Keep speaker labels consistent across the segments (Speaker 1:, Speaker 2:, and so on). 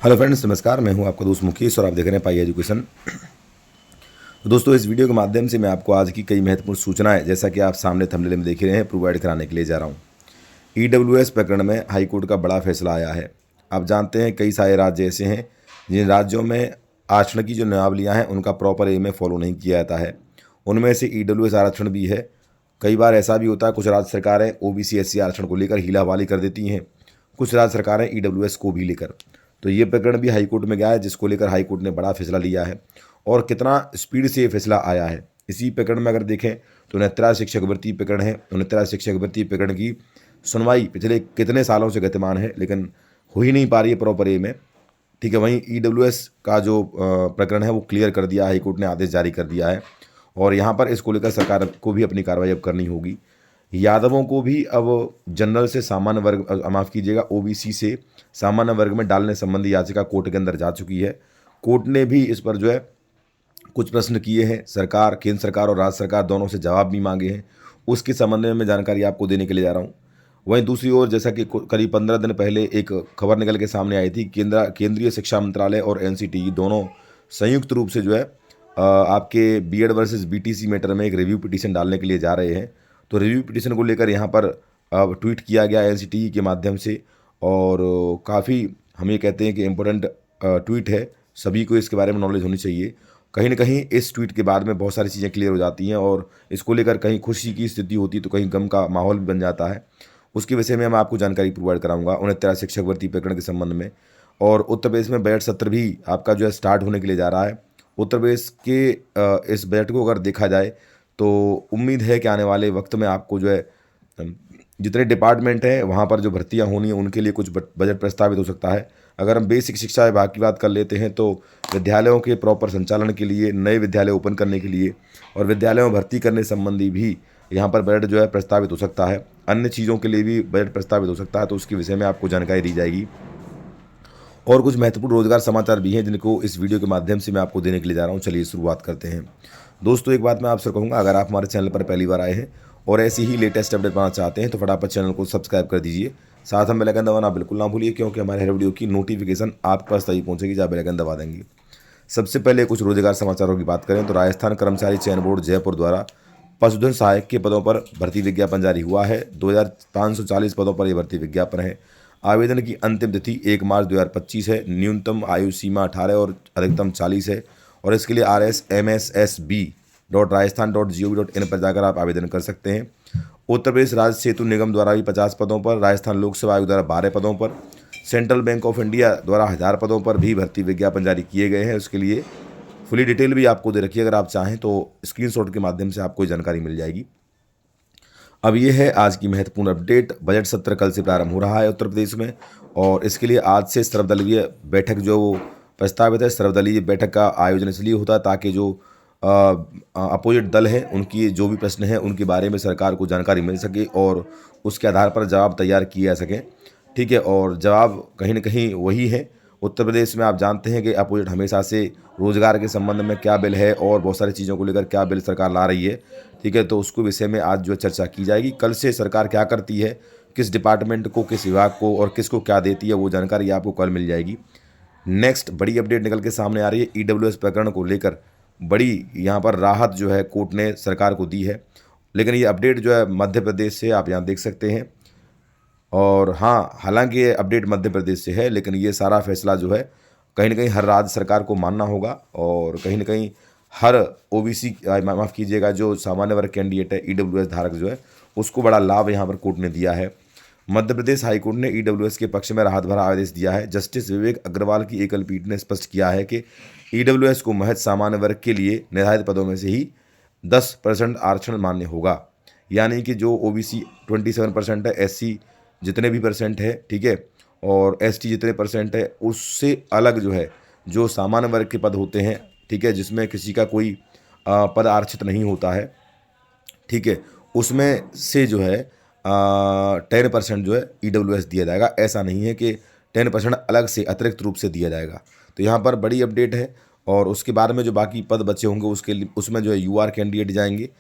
Speaker 1: Hello friends, नमस्कार। मैं हूं आपका दोस्त मुकेश और आप देख रहे हैं पाई एजुकेशन। तो दोस्तों, इस वीडियो के माध्यम से मैं आपको आज की कई महत्वपूर्ण सूचनाएं, जैसा कि आप सामने थंबनेल में देख ही रहे हैं, प्रोवाइड कराने के लिए जा रहा हूं। ईडब्ल्यूएस प्रकरण में हाईकोर्ट का बड़ा फैसला आया है। आप जानते हैं कई सारे राज्य ऐसे हैं जिन राज्यों में आरक्षण की जो नियमावलियाँ हैं उनका प्रॉपर वे में फॉलो नहीं किया जाता है। उनमें से ईडब्ल्यूएस आरक्षण भी है। कई बार ऐसा भी होता है, कुछ राज्य सरकारें ओबीसी एससी आरक्षण को लेकर हीला हवाली कर देती हैं, कुछ राज्य सरकारें ईडब्ल्यूएस को भी लेकर। तो ये प्रकरण भी हाईकोर्ट में गया है, जिसको लेकर हाईकोर्ट ने बड़ा फैसला लिया है। और कितना स्पीड से ये फैसला आया है, इसी प्रकरण में अगर देखें तो 69 शिक्षक भर्ती प्रकरण है। 69 शिक्षक भर्ती प्रकरण की सुनवाई पिछले कितने सालों से गतिमान है, लेकिन हो ही नहीं पा रही है प्रॉपर वे में। ठीक है, वहीं ईडब्ल्यूएस का जो प्रकरण है वो क्लियर कर दिया, हाईकोर्ट ने आदेश जारी कर दिया है। और यहाँ पर इसको लेकर सरकार को भी अपनी कार्रवाई अब करनी होगी। यादवों को भी अब जनरल से सामान्य वर्ग, माफ़ कीजिएगा, ओबीसी से सामान्य वर्ग में डालने संबंधी याचिका कोर्ट के अंदर जा चुकी है। कोर्ट ने भी इस पर जो है कुछ प्रश्न किए हैं। सरकार, केंद्र सरकार और राज्य सरकार दोनों से जवाब भी मांगे हैं। उसके संबंध में मैं जानकारी आपको देने के लिए जा रहा हूँ। वहीं दूसरी ओर, जैसा कि करीब 15 दिन पहले एक खबर निकल के सामने आई थी, केंद्रीय शिक्षा मंत्रालय और एनसीटी दोनों संयुक्त रूप से जो है आपके बीएड वर्सेस बीटीसी मैटर में एक रिव्यू पिटीशन डालने के लिए जा रहे हैं। तो रिव्यू पिटीशन को लेकर यहाँ पर ट्वीट किया गया एनसीटी के माध्यम से, और काफ़ी हम ये कहते हैं कि इम्पोर्टेंट ट्वीट है। सभी को इसके बारे में नॉलेज होनी चाहिए। कहीं ना कहीं इस ट्वीट के बाद में बहुत सारी चीज़ें क्लियर हो जाती हैं, और इसको लेकर कहीं खुशी की स्थिति होती है तो कहीं गम का माहौल भी बन जाता है। उसके विषय में मैं आपको जानकारी प्रोवाइड कराऊंगा 69 शिक्षक भर्ती प्रकरण के संबंध में। और उत्तर प्रदेश में बजट सत्र भी आपका जो है स्टार्ट होने के लिए जा रहा है। उत्तर प्रदेश के इस बजट को अगर देखा जाए तो उम्मीद है कि आने वाले वक्त में आपको जो है जितने डिपार्टमेंट हैं वहाँ पर जो भर्तियाँ होनी है उनके लिए कुछ बजट प्रस्तावित हो सकता है। अगर हम बेसिक शिक्षा विभाग की बात कर लेते हैं तो विद्यालयों के प्रॉपर संचालन के लिए, नए विद्यालय ओपन करने के लिए और विद्यालयों में भर्ती करने संबंधी भी यहाँ पर बजट जो है प्रस्तावित हो सकता है। अन्य चीज़ों के लिए भी बजट प्रस्तावित हो सकता है, तो उसके विषय में आपको जानकारी दी जाएगी। और कुछ महत्वपूर्ण रोजगार समाचार भी हैं जिनको इस वीडियो के माध्यम से मैं आपको देने के लिए जा रहा हूँ। चलिए शुरुआत करते हैं। दोस्तों, एक बात मैं आपसे कहूँगा, अगर आप हमारे चैनल पर पहली बार आए हैं और ऐसी ही लेटेस्ट अपडेट पाना चाहते हैं तो फटाफट चैनल को सब्सक्राइब कर दीजिए। साथ में बेल आइकन दबाना बिल्कुल ना भूलिए, क्योंकि हमारे हर वीडियो की नोटिफिकेशन आपके पास तभी पहुंचेगी जब बेल आइकन दबा देंगे। सबसे पहले कुछ रोजगार समाचारों की बात करें तो राजस्थान कर्मचारी चयन बोर्ड जयपुर द्वारा पशुधन सहायक के पदों पर भर्ती विज्ञापन जारी हुआ है। 2540 पदों पर यह भर्ती विज्ञापन है। आवेदन की अंतिम तिथि 1 मार्च 2025 है। न्यूनतम आयु सीमा 18 और अधिकतम 40 है। और इसके लिए rsmssb.rajasthan.gov.in पर जाकर आप आवेदन कर सकते हैं। उत्तर प्रदेश राज्य सेतु निगम द्वारा भी 50 पदों पर, राजस्थान लोक सेवा आयोग द्वारा 12 पदों पर, सेंट्रल बैंक ऑफ इंडिया द्वारा 1000 पदों पर भी भर्ती विज्ञापन जारी किए गए हैं। उसके लिए फुली डिटेल भी आपको दे रखी है, अगर आप चाहें तो स्क्रीनशॉट के माध्यम से आपको जानकारी मिल जाएगी। अब ये है आज की महत्वपूर्ण अपडेट। बजट सत्र कल से प्रारंभ हो रहा है उत्तर प्रदेश में, और इसके लिए आज से सर्वदलीय बैठक जो प्रस्तावित है, सर्वदलीय बैठक का आयोजन इसलिए होता है ताकि जो अपोजिट दल है उनकी जो भी प्रश्न है उनके बारे में सरकार को जानकारी मिल सके और उसके आधार पर जवाब तैयार किए जा सकें। ठीक है, और जवाब कहीं ना कहीं वही है। उत्तर प्रदेश में आप जानते हैं कि अपोजिट हमेशा से रोजगार के संबंध में क्या बिल है और बहुत सारी चीज़ों को लेकर क्या बिल सरकार ला रही है। ठीक है, तो उसको विषय में आज जो चर्चा की जाएगी। कल से सरकार क्या करती है, किस डिपार्टमेंट को, किस विभाग को और किसको क्या देती है, वो जानकारी आपको कल मिल जाएगी। नेक्स्ट बड़ी अपडेट निकल के सामने आ रही है। ईडब्ल्यूएस प्रकरण को लेकर बड़ी यहाँ पर राहत जो है कोर्ट ने सरकार को दी है। लेकिन ये अपडेट जो है मध्य प्रदेश से आप यहाँ देख सकते हैं। और हाँ, हालांकि ये अपडेट मध्य प्रदेश से है, लेकिन ये सारा फैसला जो है कहीं ना कहीं हर राज्य सरकार को मानना होगा, और कहीं ना कहीं हर ओबीसी, माफ़ कीजिएगा, जो सामान्य वर्ग कैंडिडेट है, ईडब्ल्यूएस धारक जो है, उसको बड़ा लाभ यहाँ पर कोर्ट ने दिया है। मध्य प्रदेश हाईकोर्ट ने ईडब्ल्यूएस के पक्ष में राहत भरा आदेश दिया है। जस्टिस विवेक अग्रवाल की एकल पीठ ने स्पष्ट किया है कि ईडब्ल्यूएस को महज सामान्य वर्ग के लिए निर्धारित पदों में से ही 10% आरक्षण मान्य होगा। यानी कि जो ओबीसी 27% है, एससी जितने भी परसेंट है, ठीक है, और एसटी जितने परसेंट है, उससे अलग जो है जो सामान्य वर्ग के पद होते हैं, ठीक है, जिसमें किसी का कोई पद आरक्षित नहीं होता है, ठीक है, उसमें से जो है 10% जो है ईडब्ल्यूएस दिया जाएगा। ऐसा नहीं है कि 10% अलग से अतिरिक्त रूप से दिया जाएगा। तो यहाँ पर बड़ी अपडेट है। और उसके बाद में जो बाकी पद बचे होंगे उसके लिए, उसमें जो है यूआर कैंडिडेट जाएंगे।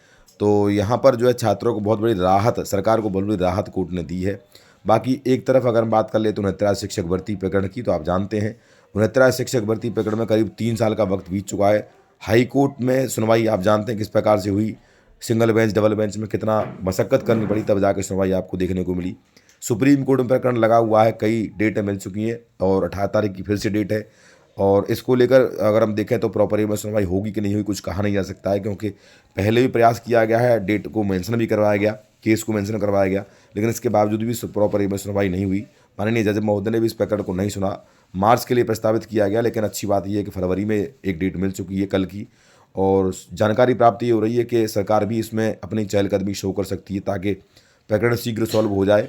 Speaker 1: तो यहाँ पर जो है छात्रों को बहुत बड़ी राहत, सरकार को बहुत बड़ी राहत कोर्ट ने दी है। बाकी एक तरफ अगर हम बात कर ले तो 69 शिक्षक भर्ती प्रकरण की, तो आप जानते हैं 69 शिक्षक भर्ती प्रकरण में करीब 3 साल का वक्त बीत चुका है। हाई कोर्ट में सुनवाई आप जानते हैं किस प्रकार से हुई, सिंगल बेंच डबल बेंच में कितना मशक्कत करनी पड़ी तब जाकर सुनवाई आपको देखने को मिली। सुप्रीम कोर्ट में प्रकरण लगा हुआ है, कई डेटें मिल चुकी हैं और 18 तारीख की फिर से डेट है। और इसको लेकर अगर हम देखें तो प्रॉपर में सुनवाई होगी कि नहीं हुई कुछ कहा नहीं जा सकता है, क्योंकि पहले भी प्रयास किया गया है, डेट को मेंशन भी करवाया गया, केस को मेंशन करवाया गया, लेकिन इसके बावजूद भी प्रॉपर में सुनवाई नहीं हुई। माननीय जज महोदय ने भी इस प्रकरण को नहीं सुना। मार्च के लिए प्रस्तावित किया गया, लेकिन अच्छी बात यह है कि फरवरी में एक डेट मिल चुकी है कल की, और जानकारी प्राप्त ये हो रही है कि सरकार भी इसमें अपनी चहलकदमी शो कर सकती है ताकि प्रकरण शीघ्र सॉल्व हो जाए।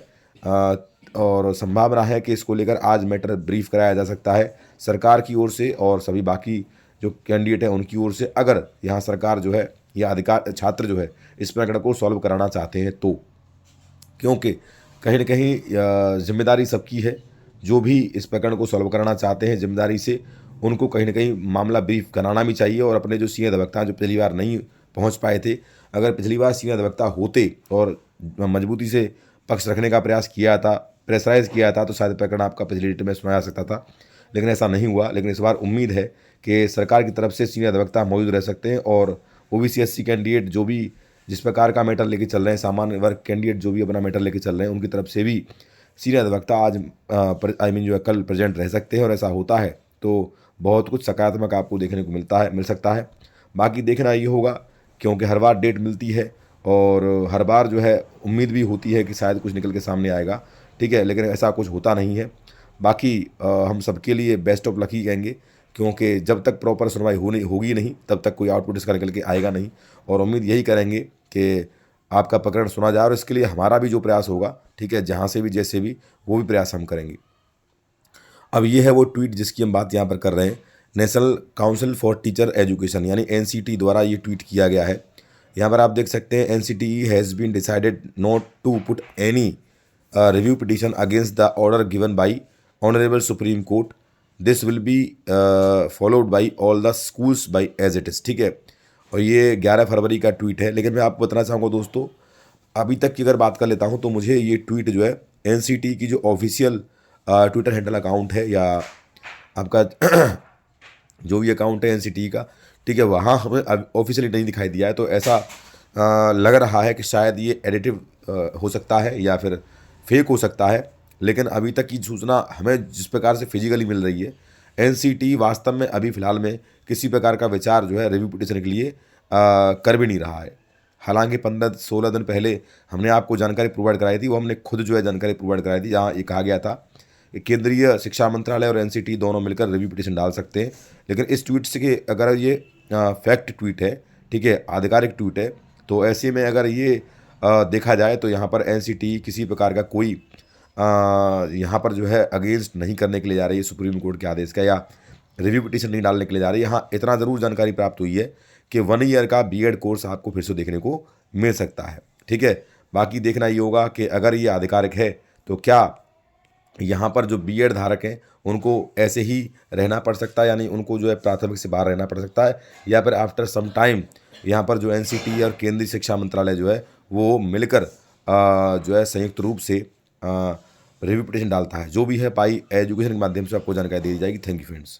Speaker 1: और संभावना है कि इसको लेकर आज मैटर ब्रीफ कराया जा सकता है सरकार की ओर से और सभी बाकी जो कैंडिडेट हैं उनकी ओर से, अगर यहाँ सरकार जो है या अधिकार छात्र जो है इस प्रकरण को सॉल्व कराना चाहते हैं तो, क्योंकि कहीं न कहीं जिम्मेदारी सबकी है। जो भी इस प्रकरण को सॉल्व कराना चाहते हैं जिम्मेदारी से उनको कहीं न कहीं मामला ब्रीफ कराना भी चाहिए। और अपने जो सीनियर अधिवक्ता जो पिछली बार नहीं पहुंच पाए थे, अगर पिछली बार सीनियर अधिवक्ता होते और मजबूती से पक्ष रखने का प्रयास किया था, प्रेशराइज किया था, तो शायद प्रकरण आपका पिछली डेट में सुनाया जा सकता था, लेकिन ऐसा नहीं हुआ। लेकिन इस बार उम्मीद है कि सरकार की तरफ से सीनियर अधिवक्ता मौजूद रह सकते हैं और ओबीसी एससी कैंडिडेट जो भी जिस प्रकार का मैटर लेके चल रहे हैं, सामान्य वर्ग कैंडिडेट जो भी अपना मैटर लेके चल रहे हैं, उनकी तरफ से भी सीनियर अधिवक्ता आज जो है कल प्रेजेंट रह सकते हैं। और ऐसा होता है तो बहुत कुछ सकारात्मक आपको देखने को मिल सकता है। बाकी देखना ये होगा, क्योंकि हर बार डेट मिलती है और हर बार जो है उम्मीद भी होती है कि शायद कुछ निकल के सामने आएगा, ठीक है, लेकिन ऐसा कुछ होता नहीं है। बाकी हम सबके लिए बेस्ट ऑफ लक ही कहेंगे, क्योंकि जब तक प्रॉपर सुनवाई होगी नहीं तब तक कोई आउटपुट इसका निकल के आएगा नहीं। और उम्मीद यही करेंगे कि आपका प्रकरण सुना जाए और इसके लिए हमारा भी जो प्रयास होगा, ठीक है, जहाँ से भी जैसे भी वो भी प्रयास हम करेंगे। अब ये है वो ट्वीट जिसकी हम बात यहाँ पर कर रहे हैं। National council for teacher education यानी एनसीटी द्वारा ये ट्वीट किया गया है। यहाँ पर आप देख सकते हैं, NCT has been decided not to put any review petition against the order given by honourable Supreme Court. This will be followed by all the schools by as it is, ठीक है। और ये 11 फरवरी का ट्वीट है। लेकिन मैं आपको बताना चाहूँगा दोस्तों, अभी तक की अगर बात कर लेता हूँ तो मुझे ये ट्वीट जो है एनसीटी की जो ऑफिशियल ट्विटर हैंडल अकाउंट है या आपका जो भी अकाउंट है एनसीटी का, ठीक है, वहाँ हमें ऑफिशियली नहीं दिखाई दिया है। तो ऐसा लग रहा है कि शायद ये एडिटिव हो सकता है या फिर फेक हो सकता है। लेकिन अभी तक की सूचना हमें जिस प्रकार से फिजिकली मिल रही है, एनसीटी वास्तव में अभी फ़िलहाल में किसी प्रकार का विचार जो है रिव्यू पिटिशन के लिए कर भी नहीं रहा है। हालांकि 15-16 दिन पहले हमने आपको जानकारी प्रोवाइड कराई थी, वो हमने खुद जो है जानकारी प्रोवाइड कराई थी, जहाँ ये कहा गया था कि केंद्रीय शिक्षा मंत्रालय और एनसीटी दोनों मिलकर रिव्यू पिटिशन डाल सकते हैं। लेकिन इस ट्वीट से कि अगर ये फैक्ट ट्वीट है, ठीक है, आधिकारिक ट्वीट है, तो ऐसे में अगर ये देखा जाए तो यहाँ पर एनसीटी किसी प्रकार का कोई यहाँ पर जो है अगेंस्ट नहीं करने के लिए जा रही है सुप्रीम कोर्ट के आदेश का, या रिव्यू पिटिशन नहीं डालने के लिए जा रही है। यहाँ इतना ज़रूर जानकारी प्राप्त हुई है कि 1 ईयर का बीएड कोर्स आपको फिर से देखने को मिल सकता है, ठीक है। बाकी देखना ये होगा कि अगर ये आधिकारिक है तो क्या यहाँ पर जो बीएड धारक हैं उनको ऐसे ही रहना पड़ सकता है, यानी उनको जो है प्राथमिक से बाहर रहना पड़ सकता है, या फिर आफ्टर सम टाइम यहाँ पर जो एनसीटी और केंद्रीय शिक्षा मंत्रालय जो है वो मिलकर जो है संयुक्त रूप से रिव्यू पिटिशन डालता है। जो भी है पाई एजुकेशन के माध्यम से आपको जानकारी दी जाएगी। Thank you friends.